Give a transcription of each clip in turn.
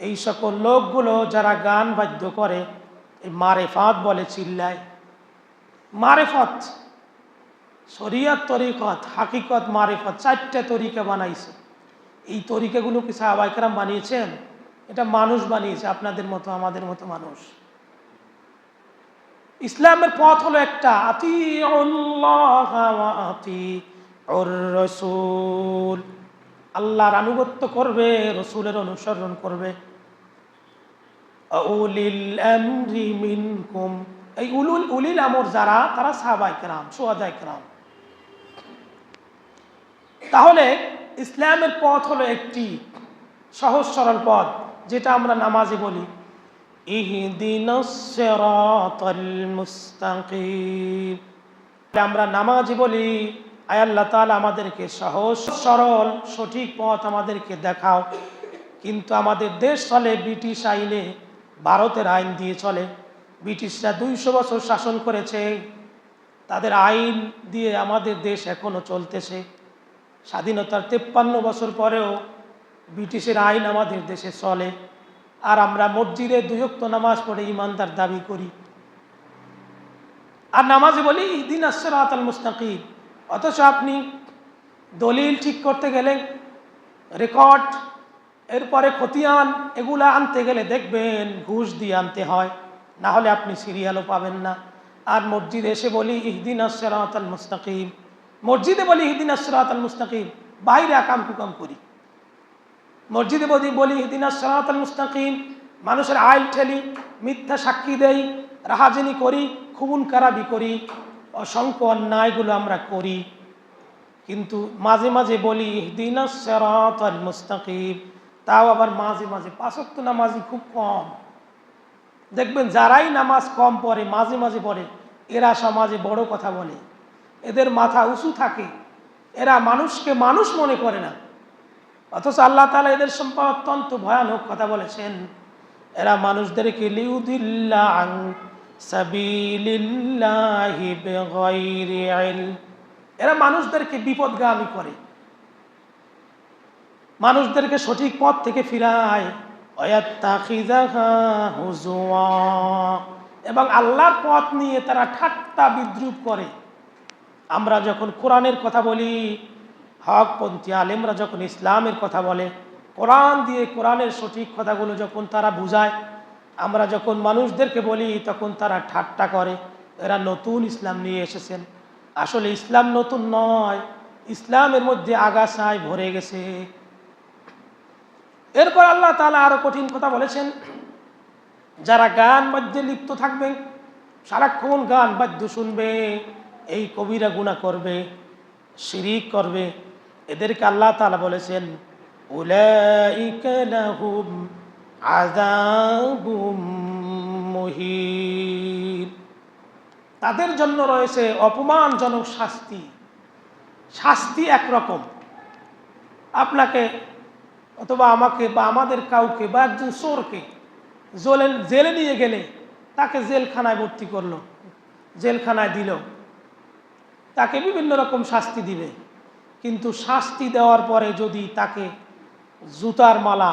এই সকল লোকগুলো যারা গান বাদ্য করে, এই মারেফাত বলে, চিল্লায়। মারেফত, শরিয়ত, তরিকত, হাকিকত, মারেফত, 4টে তরিকা বানাইছে। এই তরিকাগুলো কি সাহাবায়ে কেরাম বানিয়েছেন? এটা মানুষ বানিয়েছে, আপনাদের মতো আমাদের মতো মানুষ। ইসলামের পথ হলো একটা, আতিউল্লাহ ওয়া আতিউর রাসূল। আল্লাহর আনুগত্য করবে, রসুলের অনুসরণ করবে। উলিল আমরি মিনকুম, এই উলিল আমর যারা, তারা সাহাবায়ে কেরাম, শুহাদায়ে কেরাম। তাহলে ইসলামের পথ হলো একটি সহজ সরল পথ, যেটা আমরা নামাজে বলি, ইহদিনাস সিরাতাল মুস্তাকিম। আমরা নামাজে বলি, আয় আল্লাহ তাআলা আমাদেরকে সহজ সরল সঠিক পথ আমাদেরকে দেখাও। কিন্তু আমাদের দেশ চলে ব্রিটিশ আইনে, ভারতের আইন দিয়ে চলে। ব্রিটিশরা 200 বছর শাসন করেছে, তাদের আইন দিয়ে আমাদের দেশ এখনো চলতেছে। স্বাধীনতার 53 বছর পরেও ব্রিটিশের আইন আমাদের দেশে চলে। আর আমরা মসজিদে 2 ওয়াক্ত নামাজ পড়ে ইমানদার দাবি করি, আর নামাজে বলি ইহদিনাস সিরাতাল মুস্তাকিম। অথচ আপনি দলিল ঠিক করতে গেলে, রেকর্ড, এরপরে খতিয়ান, এগুলা আনতে গেলে দেখবেন ঘুষ দিয়ে আনতে হয়, না হলে আপনি সিরিয়ালও পাবেন না। আর মসজিদে এসে বলি ইহদিনাস সিরাতাল মুস্তাকিম, মসজিদে বলি ইহদিনাস সিরাতাল মুস্তাকিম, বাইরে আকাম কুকাম করি। মসজিদে বলি ইহদিনাস সিরাতাল মুস্তাকিম, মানুষের আইল ঠেলি, মিথ্যা সাক্ষী দেই, রাহাজানি করি, খুন খারাপি করি, অসংখ্য অন্যায়গুলো আমরা করি। কিন্তু মাঝে মাঝে বলি ইহদিনাস সিরাতাল মুস্তাকিম, তাও আবার মাঝে মাঝে। 5 ওয়াক্ত নামাজি খুব কম। দেখবেন যারাই নামাজ কম পড়ে, মাঝে মাঝে পড়ে, এরা সমাজে বড় কথা বলে, এদের মাথা উঁচু থাকে, এরা মানুষকে মানুষ মনে করে না। অথচ আল্লাহ তাআলা এদের সম্পর্কে অত্যন্ত ভয়ানক কথা বলেছেন, এরা মানুষদেরকে লিউদিল্লা আন সাবিলিল্লাহি বিগাইরি ইলম, এরা মানুষদেরকে বিপদগামী করে, মানুষদেরকে সঠিক পথ থেকে ফিরায়, ওয়াত্তাখিযাহা হুজুয়া, এবং আল্লাহর পথ নিয়ে তারা ঠাট্টা বিদ্রুপ করে। আমরা যখন কোরআনের কথা বলি, হকপন্থী আলেমরা যখন ইসলামের কথা বলে, কোরআন দিয়ে কোরআনের সঠিক কথাগুলো যখন তারা বুঝায়, আমরা যখন মানুষদেরকে বলি, তখন তারা ঠাট্টা করে, এরা নতুন ইসলাম নিয়ে এসেছেন। আসলে ইসলাম নতুন নয়, ইসলামের মধ্যে আগাছায় ভরে গেছে। এরপর আল্লাহ তাআলা আরো কঠিন কথা বলেছেন, যারা গান বাদ্যে লিপ্ত থাকবে, সারাক্ষণ গান বাদ্য শুনবে, এই কবিরা গুনাহ করবে, শিরিক করবে, এদেরকে আল্লাহ তাআলা বলেছেন উলাইকা লাহুম আযাবুম মুহিন, তাদের জন্য রয়েছে অপমানজনক শাস্তি। শাস্তি একরকম, আপনাকে অথবা আমাকে বা আমাদের কাউকে বা একজন চোরকে জেলে নিয়ে গেলে, তাকে জেলখানায় ভর্তি করলো, জেলখানায় দিল, তাকে বিভিন্ন রকম শাস্তি দিবে। কিন্তু শাস্তি দেওয়ার পরে যদি তাকে জুতার মালা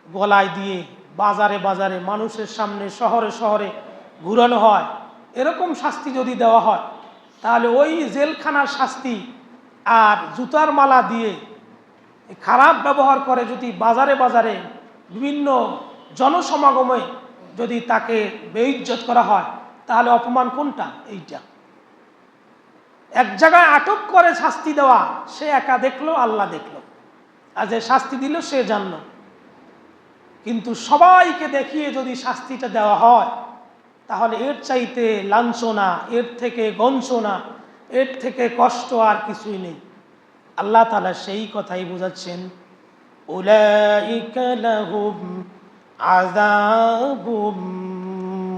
গলায় দিয়ে বাজারে বাজারে, মানুষের সামনে, শহরে শহরে ঘুরানো হয়, এরকম শাস্তি যদি দেওয়া হয়, তাহলে ওই জেলখানার শাস্তি আর জুতার মালা দিয়ে খারাপ ব্যবহার করে যদি বাজারে বাজারে বিভিন্ন জনসমাগমে যদি তাকে বেইজ্জত করা হয়, তাহলে অপমান কোনটা? এইটা। এক জায়গায় আটক করে শাস্তি দেওয়া, সে একা দেখলো, আল্লাহ দেখলো, আর যে শাস্তি দিল সে জানলো। কিন্তু সবাইকে দেখিয়ে যদি শাস্তিটা দেওয়া হয়, তাহলে এর চাইতে লাঞ্ছনা, এর থেকে গঞ্জনা, এর থেকে কষ্ট আর কিছুই নেই। আল্লাহ তাআলা সেই কথাই বুঝাচ্ছেন, উলাইকা লাহুম আযাবুম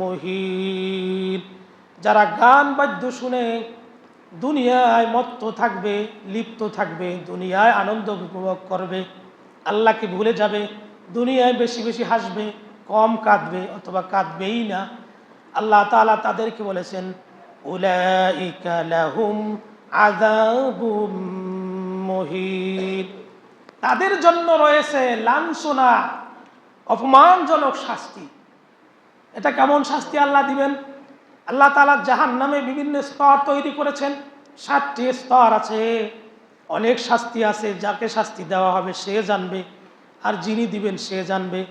মুহিন, যারা গান বাদ্য শুনে দুনিয়ায় মত্ত থাকবে, লিপ্ত থাকবে, দুনিয়ায় আনন্দ উপভোগ করবে, আল্লাহকে ভুলে যাবে, দুনিয়ায় বেশি বেশি হাসবে, কম কাঁদবে অথবা কাঁদবেই না। আল্লাহ তাআলা তাদেরকে বলেছেন উলাইকা লাহুম আযাবুম মুহিন, তাদের জন্য রয়েছে লাঞ্ছনা, অপমানজনক শাস্তি। এটা কেমন শাস্তি আল্লাহ দিবেন? আল্লাহ তাআলা জাহান্নামে বিভিন্ন স্তর তৈরি করেছেন। 7টি স্তর আছে। অনেক শাস্তি আছে, যাকে শাস্তি দেওয়া হবে সে জানবে, আর যিনি দিবেন সে জানবে।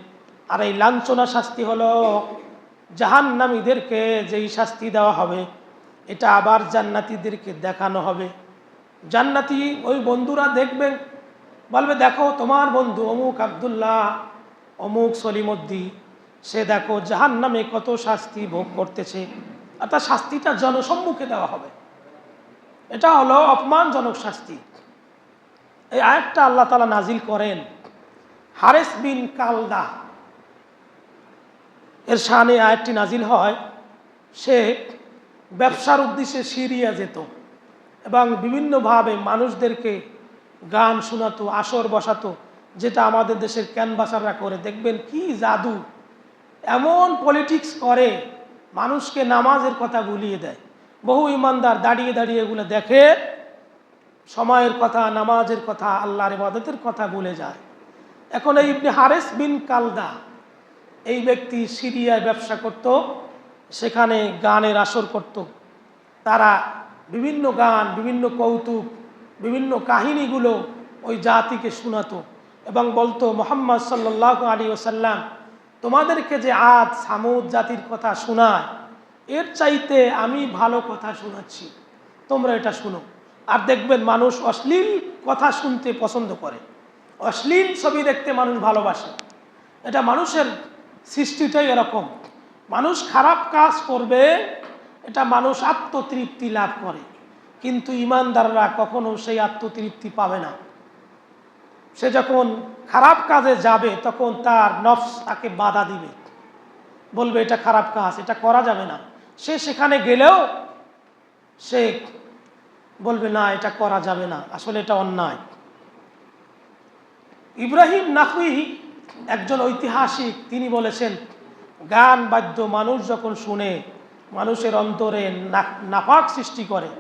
আর এই লাঞ্ছনা শাস্তি হলো জাহান্নামীদেরকে যেই শাস্তি দেওয়া হবে, এটা আবার জান্নাতীদেরকে দেখানো হবে। জান্নাতি ওই বন্ধুরা দেখবে, বলবে দেখো তোমার বন্ধু অমুক আব্দুল্লাহ, অমুক সলিমউদ্দি, সে দেখো জাহান্নামে কত শাস্তি ভোগ করতেছে। অর্থাৎ শাস্তিটা জনসম্মুখে দেওয়া হবে। এটা হলো অপমানজনক শাস্তি। এই আয়াতটা আল্লাহ তাআলা নাজিল করেন হারেস বিন কালদা এর শানে। আয়াতটি নাজিল হয়, সে ব্যবসার উদ্দেশ্যে সিরিয়া যেত এবং বিভিন্নভাবে মানুষদেরকে গান শোনাতো, আসর বসাতো, যেটা আমাদের দেশের ক্যানভাসাররা করে। দেখবেন কি জাদু, এমন পলিটিক্স করে, মানুষকে নামাজের কথা ভুলিয়ে দেয়। বহু ইমানদার দাঁড়িয়ে দাঁড়িয়ে এগুলো দেখে, সময়ের কথা, নামাজের কথা, আল্লাহর ইবাদতের কথা ভুলে যায়। এখন এই ইবনে হারেস বিন কালদা, এই ব্যক্তি সিরিয়ায় ব্যবসা করত, সেখানে গানের আসর করত। তারা বিভিন্ন গান, বিভিন্ন কৌতুক, বিভিন্ন কাহিনীগুলো ওই জাতিকে শোনাতো এবং বলতো, মুহাম্মদ সাল্লাল্লাহু আলাইহি ওয়াসাল্লাম তোমাদেরকে যে আদ সামুদ জাতির কথা শোনায়, এর চাইতে আমি ভালো কথা শোনাচ্ছি, তোমরা এটা শুনো। আর দেখবেন মানুষ অশ্লীল কথা শুনতে পছন্দ করে, অশ্লীল ছবি দেখতে মানুষ ভালোবাসে। এটা মানুষের সৃষ্টিটাই এরকম। মানুষ খারাপ কাজ করবে, এটা মানুষ আত্মতৃপ্তি লাভ করে, কিন্তু ইমানদাররা কখনো সেই আত্মতৃপ্তি পাবে না। সে যখন খারাপ কাজে যাবে তখন তার নফস তাকে বাধা দিবে, বলবে এটা খারাপ কাজ, এটা করা যাবে না। সে সেখানে গেলেও সে বলবে না, এটা করা যাবে না, আসলে এটা অন্যায়। ইব্রাহিম নাখঈ একজন ঐতিহাসিক, তিনি বলেছেন, গান বাদ্য মানুষ যখন শুনে, মানুষের অন্তরে নাফাক সৃষ্টি করে,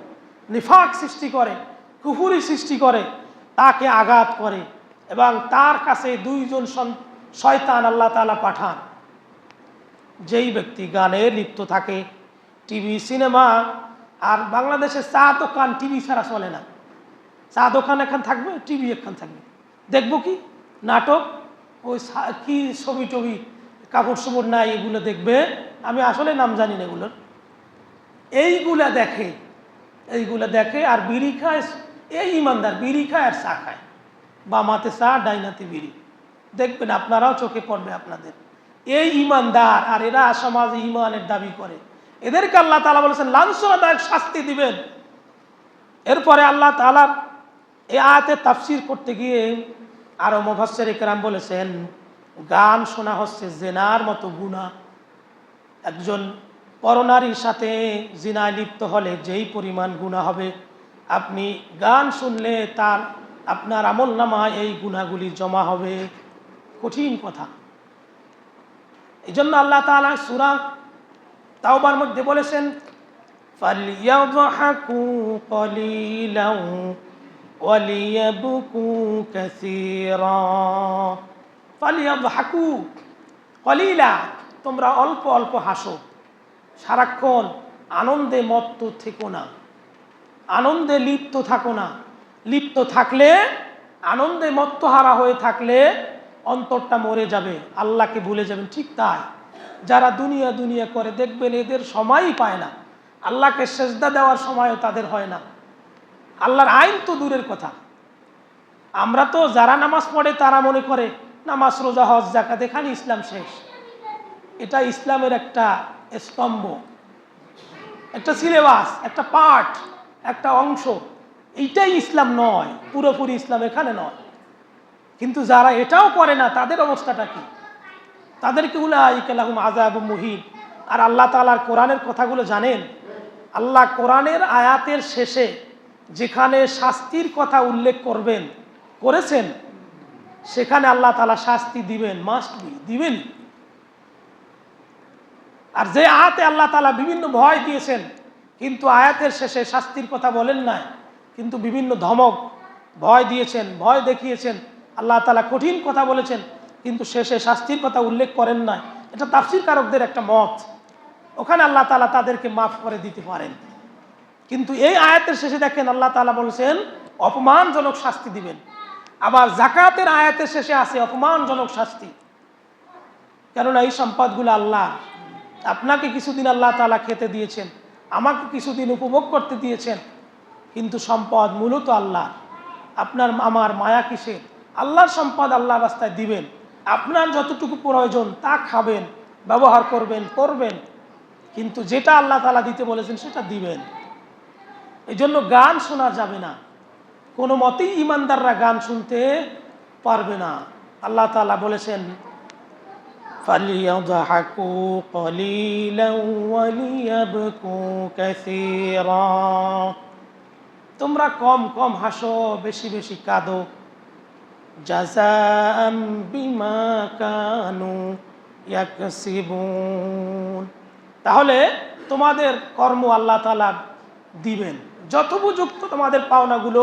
নিফাক সৃষ্টি করে, কুফরি সৃষ্টি করে, তাকে আঘাত করে এবং তার কাছে দুইজন শয়তান আল্লাহ তাআলা পাঠান। যেই ব্যক্তি গানে লিপ্ত থাকে, টিভি, সিনেমা, আর বাংলাদেশে চা দোকান টিভি ছাড়া চলে না। চা দোকান এখান থাকবে, টিভি এখান থাকবে, দেখবো কি নাটক, ওই কি ছবি টবি, কাপড় চোপড় নাই, এগুলো দেখবে। আমি আসলে নাম জানি না এগুলোর। এইগুলা দেখে আর বিড়ি খায়। এই ইমানদার বিড়ি খায় আর চা খায়, বামাতে চা, ডাইনাতে বিড়ি। দেখবেন আপনারাও চোখে পড়বে আপনাদের। এই ইমানদার, আর এরা সমাজে ইমানের দাবি করে, এদেরকে আল্লাহ তাআলা বলেছেন লাঞ্ছনাদায়ক শাস্তি দিবেন। এরপরে আল্লাহ তাআলা এই আয়াতের তাফসীর করতে গিয়ে আরো মুফাসসির ইকরাম বলেছেন, গান শোনা হচ্ছে জিনার মতো গুনাহ। একজন পরনারীর সাথে জিনায় লিপ্ত হলে যেই পরিমাণ গুনাহ হবে, আপনি গান শুনলে আপনার আমলনামায় এই গুনাহগুলি জমা হবে। কঠিন কথা। এই জন্য আল্লাহ তাআলা সূরা তাওবার মধ্যে বলেছেন, ফালইয়াযহাকু কলিলান ওয়ালিয়াবকু কাসীরা। ফালইয়াযহাকু কলিলা, তোমরা অল্প অল্প হাসো, সারাক্ষণ আনন্দে মত্ত থেকো না, আনন্দে লিপ্ত থাকো না। লিপ্ত থাকলে, আনন্দে মত্তহারা হয়ে থাকলে অন্তরটা মরে যাবে, আল্লাহকে ভুলে যাবেন। ঠিক তাই, যারা দুনিয়া দুনিয়া করে দেখবেন এদের সময়ই পায় না, আল্লাহকে সেজদা দেওয়ার সময়ও তাদের হয় না। আল্লাহর আইন তো দূরের কথা। আমরা তো যারা নামাজ পড়ে তারা মনে করে নামাজ, রোজা, হজ, যাকাত, এখানে ইসলাম শেষ। এটা ইসলামের একটা স্তম্ভ, একটা সিলেবাস, একটা পার্ট, একটা অংশ। এইটাই ইসলাম নয়, পুরোপুরি ইসলাম এখানে নয়। কিন্তু যারা এটাও করে না তাদের অবস্থাটা কি? তাদেরকে উলাইকা লাহুম আযাবুম মুহিন। আর আল্লাহ তাআলার কোরআনের কথাগুলো জানেন? আল্লাহ কোরআনের আয়াতের শেষে যেখানে শাস্তির কথা উল্লেখ করেছেন, সেখানে আল্লাহ তাআলা শাস্তি দিবেন, মাস্ট বি, দিবেন। আর যে আয়াতে আল্লাহ তাআলা বিভিন্ন ভয় দিয়েছেন, কিন্তু আয়াতের শেষে শাস্তির কথা বলেন নাই, কিন্তু বিভিন্ন ধমক, ভয় দিয়েছেন, ভয় দেখিয়েছেন, আল্লাহ তাআলা কঠিন কথা বলেছেন, কিন্তু শেষে শাস্তির কথা উল্লেখ করেন না। এটা তাফসীর কারকদের একটা মত, ওখানে আল্লাহ তাআলা তাদেরকে মাফ করে দিতে পারেন। কিন্তু এই আয়াতের শেষে দেখেন আল্লাহ তাআলা বলছেন অপমানজনক শাস্তি দিবেন। আবার যাকাতের আয়াতের শেষে আছে অপমানজনক শাস্তি, কেননা এই সম্পদগুলো আল্লাহ। আপনাকে কিছুদিন আল্লাহ তাআলা খেতে দিয়েছেন, আমাকে কিছুদিন উপভোগ করতে দিয়েছেন, কিন্তু সম্পদ মূলত আল্লাহ। আপনার আমার মায়া কিসের? আল্লাহর সম্পদ আল্লাহর রাস্তায় দিবেন, আপনার যতটুকু প্রয়োজন তা খাবেন, ব্যবহার করবেন, কিন্তু যেটা আল্লাহ তাআলা দিতে বলেছেন সেটা দিবেন। এই জন্য গান শোনা যাবে না, কোনো মতেই ইমানদাররা গান শুনতে পারবে না। আল্লাহ তাআলা বলেছেন فَلْيَضْحَكُوا قَلِيلًا وَلِيَبْكُوا كَثِيرًا। তোমরা কম কম হাসো, বেশি বেশি কাঁদো। জাযাআম বিমা কানু ইয়াকসিবুন। তাহলে তোমাদের কর্ম আল্লাহ তাআলা দিবেন, যথোপযুক্ত তোমাদের পাওনাগুলো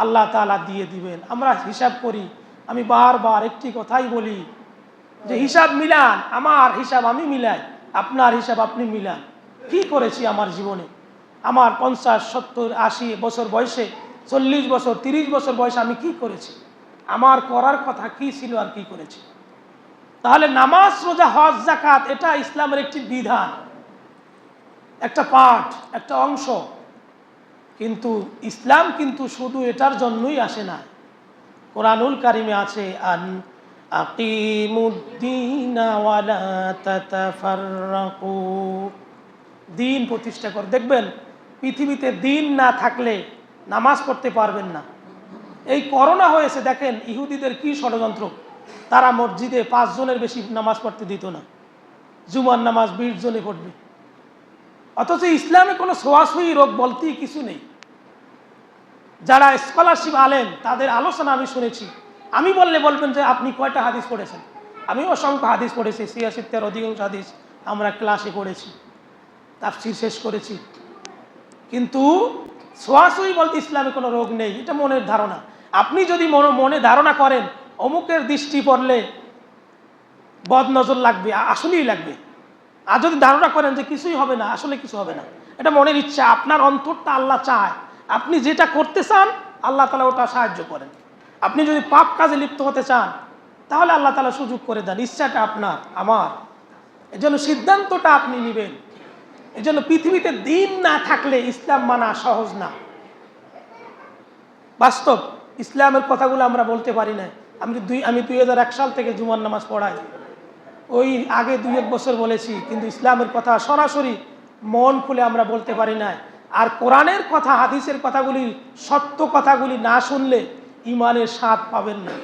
আল্লাহ তাআলা দিয়ে দিবেন। আমরা হিসাব করি, আমি বারবার একটি কথাই বলি যে হিসাব মিলান, আমার হিসাব আমি মিলাই, আপনার হিসাব আপনি মিলান। কি করেছি আমার জীবনে? আমার 50, 70, 80 বছর বয়সে, 40 বছর, 30 বছর বয়সে আমি কি করেছি? আমার করার কথা কি ছিল আর কি করেছি? তাহলে নামাজ, রোজা, হজ, যাকাত এটা ইসলামের একটি বিধান, একটা পাঠ, একটা অংশ। কিন্তু ইসলাম কিন্তু শুধু এটার জন্যই আসে না। কোরআনুল কারিমে আছে আন আকিমুদ্দিনা ওয়ালা তাতাফাররাকু, দিন প্রতিষ্ঠা কর। দেখবেন পৃথিবীতে দিন না থাকলে নামাজ পড়তে পারবেন না। এই করোনা হয়েছে, দেখেন ইহুদিদের কি ষড়যন্ত্র। তারা মসজিদে 5 জনের বেশি নামাজ পড়তে দিত না, জুমার নামাজ 20 জনে পড়বে। অথচ ইসলামে কোনো ছোঁয়াছুঁয়ি রোগ বলতেই কিছু নেই। যারা স্কলারশিপ আলেম তাদের আলোচনা আমি শুনেছি, আমি বললে বলবেন যে আপনি কয়টা হাদিস পড়েছেন? আমি অসংখ্য হাদিস পড়েছি, 86-এর অধিকাংশ হাদিস আমরা ক্লাসে পড়েছি, তাফসীর শেষ করেছি। কিন্তু ছোঁয়াছুঁয়ি বলতে ইসলামে কোনো রোগ নেই, এটা মনের ধারণা। আপনি যদি মনে ধারণা করেন অমুকের দৃষ্টি পড়লে বদ নজর লাগবে, আসলেই লাগবে। আর যদি ধারণা করেন যে কিছুই হবে না, আসলে কিছু হবে না, এটা মনের ইচ্ছা। আপনার অন্তরটা আল্লাহ চায়, আপনি যেটা করতে চান আল্লাহ তাআলা ওটা সাহায্য করেন। আপনি যদি পাপ কাজে লিপ্ত হতে চান তাহলে আল্লাহ তাআলা সুযোগ করে দেন। ইচ্ছাটা আপনার, আমার। এজন্য সিদ্ধান্তটা আপনি নেবেন। এজন্য পৃথিবীতে দিন না থাকলে ইসলাম মানা সহজ না। বাস্তব ইসলামের কথাগুলো আমরা বলতে পারি না। আমি 2001 সাল থেকে জুমার নামাজ পড়াই। ওই আগে 2-1 বছর বলেছি, কিন্তু ইসলামের কথা সরাসরি মন খুলে আমরা বলতে পারি না। আর কোরআনের কথা, হাদিসের কথাগুলি, সত্য কথাগুলি না শুনলে ইমানের স্বাদ পাবেন না,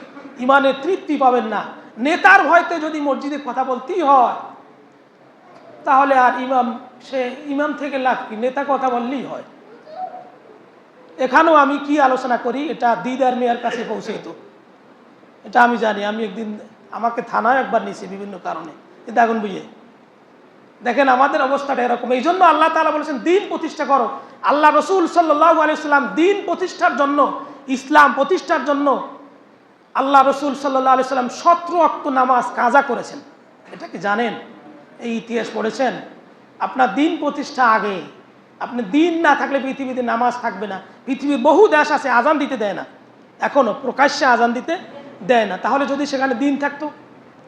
ইমানের তৃপ্তি পাবেন না। নেতার ভয়তে যদি মসজিদে কথা বলতেই হয় তাহলে আর ইমাম থেকে লাভ কি? নেতা কথা বললেই হয়। এখানেও আমি কি আলোচনা করি এটা দিদার মিয়ার কাছে পৌঁছে তো, এটা আমি জানি। আমি একদিন আমাকে থানায় একবার নিয়েছি বিভিন্ন কারণে, কিন্তু এখন বুঝে দেখেন আমাদের অবস্থাটা এরকম। এই জন্য আল্লাহ তাআলা বলেছেন দিন প্রতিষ্ঠা করো। আল্লাহ রসুল সাল্লাল্লাহু আলাইহি সাল্লাম দিন প্রতিষ্ঠার জন্য, ইসলাম প্রতিষ্ঠার জন্য আল্লাহ রসুল সাল্লাল্লাহু আলাইহি সাল্লাম 17 ওয়াক্ত নামাজ কাজা করেছেন। এটা কি জানেন? এই ইতিহাস পড়েছেন? আপনার দিন প্রতিষ্ঠা আগে। আপনি দিন না থাকলে পৃথিবীতে নামাজ থাকবে না। পৃথিবীর বহু দেশ আছে আজান দিতে দেয় না, এখনো প্রকাশ্যে আজান দিতে দেয় না। তাহলে যদি সেখানে দিন থাকতো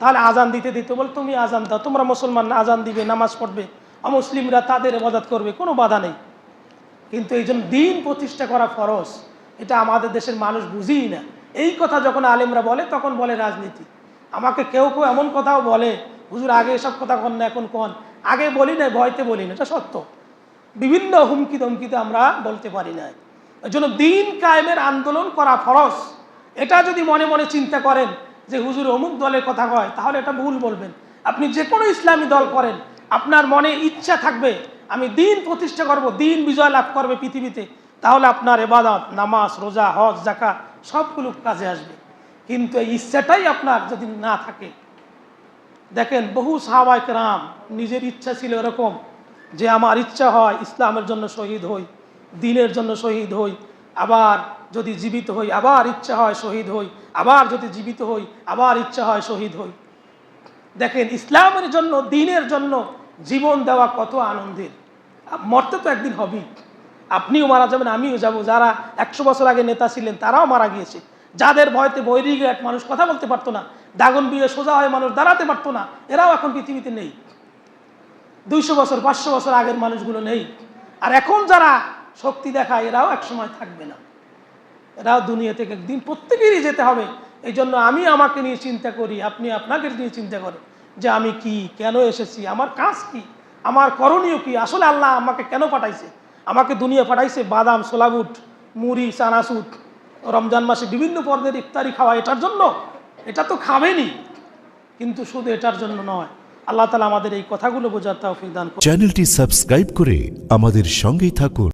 তাহলে আজান দিতে দিত, বল তুমি আজান দাও, তোমরা মুসলমান আজান দিবে, নামাজ পড়বে, অমুসলিমরা তাদের ইবাদত করবে, কোনো বাধা নেই। কিন্তু এই জন্য দিন প্রতিষ্ঠা করা ফরজ, এটা আমাদের দেশের মানুষ বুঝেই না। এই কথা যখন আলেমরা বলে তখন বলে রাজনীতি। আমাকে কেউ কেউ এমন কথাও বলে, হুজুর আগে এসব কথা কন না, এখন কন। আগে বলি না, ভয়তে বলি না, এটা সত্য। বিভিন্ন হুমকি ধমকিতে আমরা বলতে পারি না। এই জন্য দিন কায়েমের আন্দোলন করা ফরজ। এটা যদি মনে মনে চিন্তা করেন যে হুজুর অমুক দলের কথা কয়, তাহলে এটা ভুল বলবেন। আপনি যে কোনো ইসলামী দল করেন, আপনার মনে ইচ্ছা থাকবে আমি দিন প্রতিষ্ঠা করব, দিন বিজয় লাভ করবে পৃথিবীতে, তাহলে আপনার ইবাদত, নামাজ, রোজা, হজ, যাকাত সবগুলো কাজে আসবে। কিন্তু এই ইচ্ছাটাই আপনার যদি না থাকে, দেখেন বহু সাহাবায়ে কেরাম নিজের ইচ্ছা ছিল এরকম যে আমার ইচ্ছা হয় ইসলামের জন্য শহীদ হই, দ্বীনের জন্য শহীদ হই, আবার যদি জীবিত হই আবার ইচ্ছা হয় শহীদ হই, আবার যদি জীবিত হই আবার ইচ্ছা হয় শহীদ হই। দেখেন ইসলামের জন্য, দ্বীনের জন্য জীবন দেওয়া কত আনন্দের। মরতে তো একদিন হবেই, আপনিও মারা যাবেন, আমিও যাব। যারা 100 বছর আগে নেতা ছিলেন তারাও মারা গিয়েছে। যাদের ভয়তে বৈরিঘাট মানুষ কথা বলতে পারতো না, দাগন বিয়ে সোজা হয়ে মানুষ দাঁড়াতে পারতো না, এরাও এখন পৃথিবীতে নেই। 200 বছর 500 বছর আগের মানুষগুলো নেই। আর এখন যারা শক্তি দেখায় এরাও একসময় থাকবে না, এরাও দুনিয়া থেকে একদিন প্রত্যেকেরই যেতে হবে। এই জন্য আমি আমাকে নিয়ে চিন্তা করি, আপনি আপনাকে নিয়ে চিন্তা করেন যে আমি কি, কেন এসেছি, আমার কাজ কি, আমার করণীয় কি। আসলে আল্লাহ আমাকে কেন পাঠাইছে? আমাকে দুনিয়া পাঠাইছে বাদাম, সোলাবুট, মুড়ি, চানাচুর, রমজান মাসে বিভিন্ন পর্বের ইফতারি খাওয়া এটার জন্য? এটা তো খাবেনই, কিন্তু শুধু এটার জন্য নয়। আল্লাহ তাআলা আমাদের এই কথাগুলো বোঝার তৌফিক দান করুন। চ্যানেলটি সাবস্ক্রাইব করে আমাদের সঙ্গেই থাকুন।